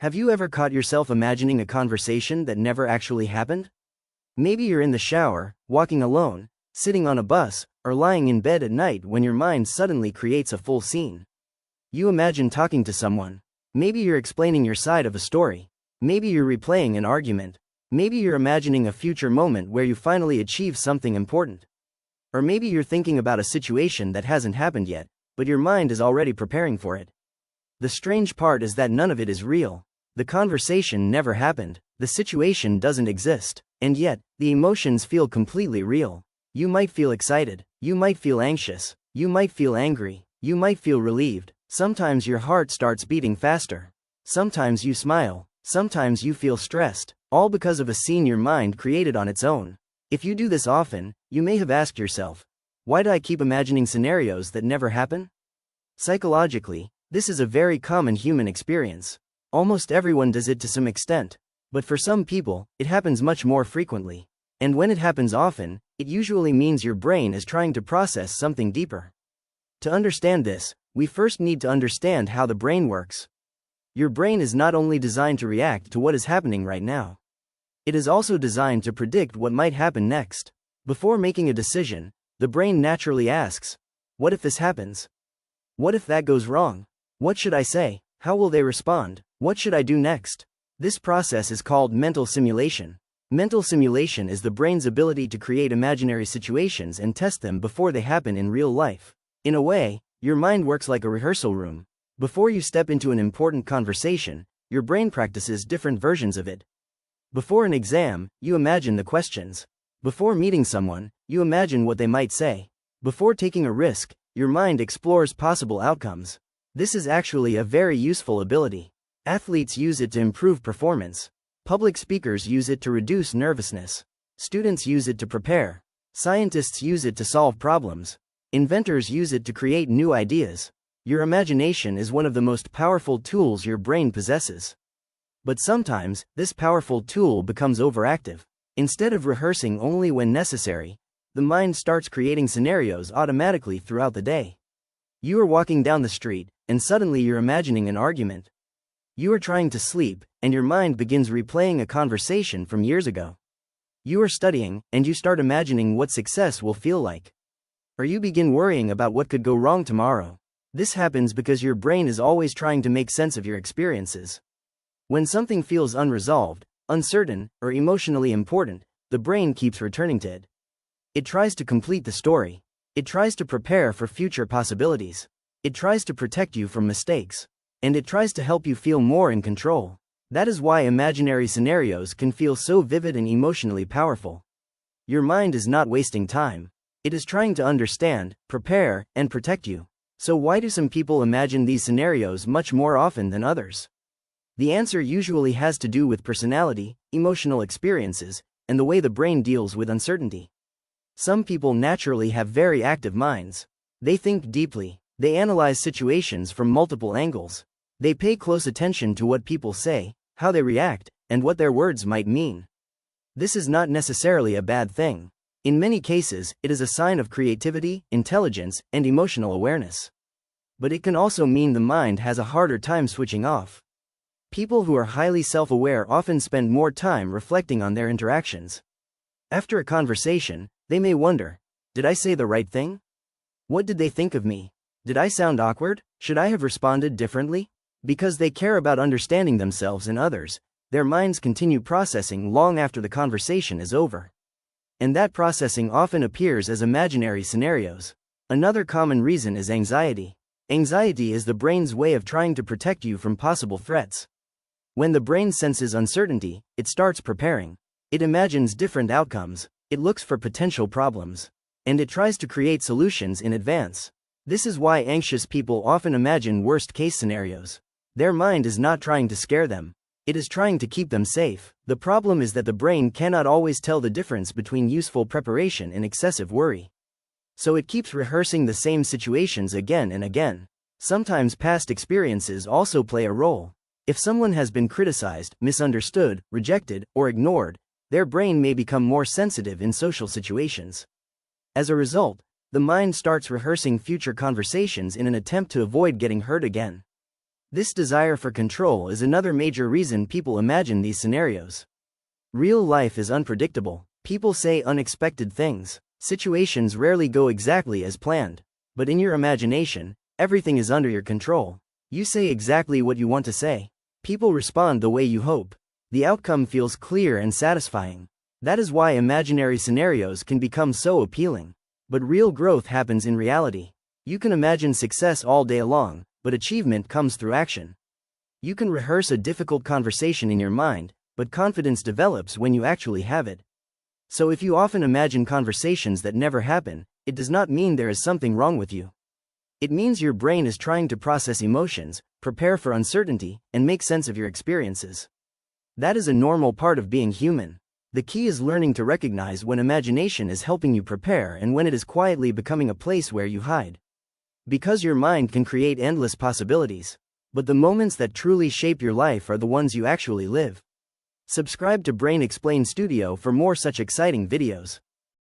Have you ever caught yourself imagining a conversation that never actually happened? Maybe you're in the shower, walking alone, sitting on a bus, or lying in bed at night when your mind suddenly creates a full scene. You imagine talking to someone. Maybe you're explaining your side of a story. Maybe you're replaying an argument. Maybe you're imagining a future moment where you finally achieve something important. Or maybe you're thinking about a situation that hasn't happened yet, but your mind is already preparing for it. The strange part is that none of it is real. The conversation never happened, the situation doesn't exist, and yet, the emotions feel completely real. You might feel excited, you might feel anxious, you might feel angry, you might feel relieved. Sometimes your heart starts beating faster. Sometimes you smile, sometimes you feel stressed, all because of a scene your mind created on its own. If you do this often, you may have asked yourself, why do I keep imagining scenarios that never happen? Psychologically, this is a very common human experience. Almost everyone does it to some extent, but for some people, it happens much more frequently. And when it happens often, it usually means your brain is trying to process something deeper. To understand this, we first need to understand how the brain works. Your brain is not only designed to react to what is happening right now. It is also designed to predict what might happen next. Before making a decision, the brain naturally asks, what if this happens? What if that goes wrong? What should I say? How will they respond? What should I do next? This process is called mental simulation. Mental simulation is the brain's ability to create imaginary situations and test them before they happen in real life. In a way, your mind works like a rehearsal room. Before you step into an important conversation, your brain practices different versions of it. Before an exam, you imagine the questions. Before meeting someone, you imagine what they might say. Before taking a risk, your mind explores possible outcomes. This is actually a very useful ability. Athletes use it to improve performance. Public speakers use it to reduce nervousness. Students use it to prepare. Scientists use it to solve problems. Inventors use it to create new ideas. Your imagination is one of the most powerful tools your brain possesses. But sometimes, this powerful tool becomes overactive. Instead of rehearsing only when necessary, the mind starts creating scenarios automatically throughout the day. You are walking down the street, and suddenly you're imagining an argument. You are trying to sleep, and your mind begins replaying a conversation from years ago. You are studying, and you start imagining what success will feel like. Or you begin worrying about what could go wrong tomorrow. This happens because your brain is always trying to make sense of your experiences. When something feels unresolved, uncertain, or emotionally important, the brain keeps returning to it. It tries to complete the story. It tries to prepare for future possibilities. It tries to protect you from mistakes. And it tries to help you feel more in control. That is why imaginary scenarios can feel so vivid and emotionally powerful. Your mind is not wasting time. It is trying to understand, prepare, and protect you. So why do some people imagine these scenarios much more often than others? The answer usually has to do with personality, emotional experiences, and the way the brain deals with uncertainty. Some people naturally have very active minds. They think deeply. They analyze situations from multiple angles. They pay close attention to what people say, how they react, and what their words might mean. This is not necessarily a bad thing. In many cases, it is a sign of creativity, intelligence, and emotional awareness. But it can also mean the mind has a harder time switching off. People who are highly self-aware often spend more time reflecting on their interactions. After a conversation, they may wonder, did I say the right thing? What did they think of me? Did I sound awkward? Should I have responded differently? Because they care about understanding themselves and others, their minds continue processing long after the conversation is over. And that processing often appears as imaginary scenarios. Another common reason is anxiety. Anxiety is the brain's way of trying to protect you from possible threats. When the brain senses uncertainty, it starts preparing. It imagines different outcomes, it looks for potential problems, and it tries to create solutions in advance. This is why anxious people often imagine worst-case scenarios. Their mind is not trying to scare them. It is trying to keep them safe. The problem is that the brain cannot always tell the difference between useful preparation and excessive worry. So it keeps rehearsing the same situations again and again. Sometimes past experiences also play a role. If someone has been criticized, misunderstood, rejected, or ignored, their brain may become more sensitive in social situations. As a result, the mind starts rehearsing future conversations in an attempt to avoid getting hurt again. This desire for control is another major reason people imagine these scenarios. Real life is unpredictable. People say unexpected things. Situations rarely go exactly as planned. But in your imagination, everything is under your control. You say exactly what you want to say. People respond the way you hope. The outcome feels clear and satisfying. That is why imaginary scenarios can become so appealing. But real growth happens in reality. You can imagine success all day long, but achievement comes through action. You can rehearse a difficult conversation in your mind, but confidence develops when you actually have it. So if you often imagine conversations that never happen, it does not mean there is something wrong with you. It means your brain is trying to process emotions, prepare for uncertainty, and make sense of your experiences. That is a normal part of being human. The key is learning to recognize when imagination is helping you prepare and when it is quietly becoming a place where you hide. Because your mind can create endless possibilities. But the moments that truly shape your life are the ones you actually live. Subscribe to Brain Explain Studio for more such exciting videos.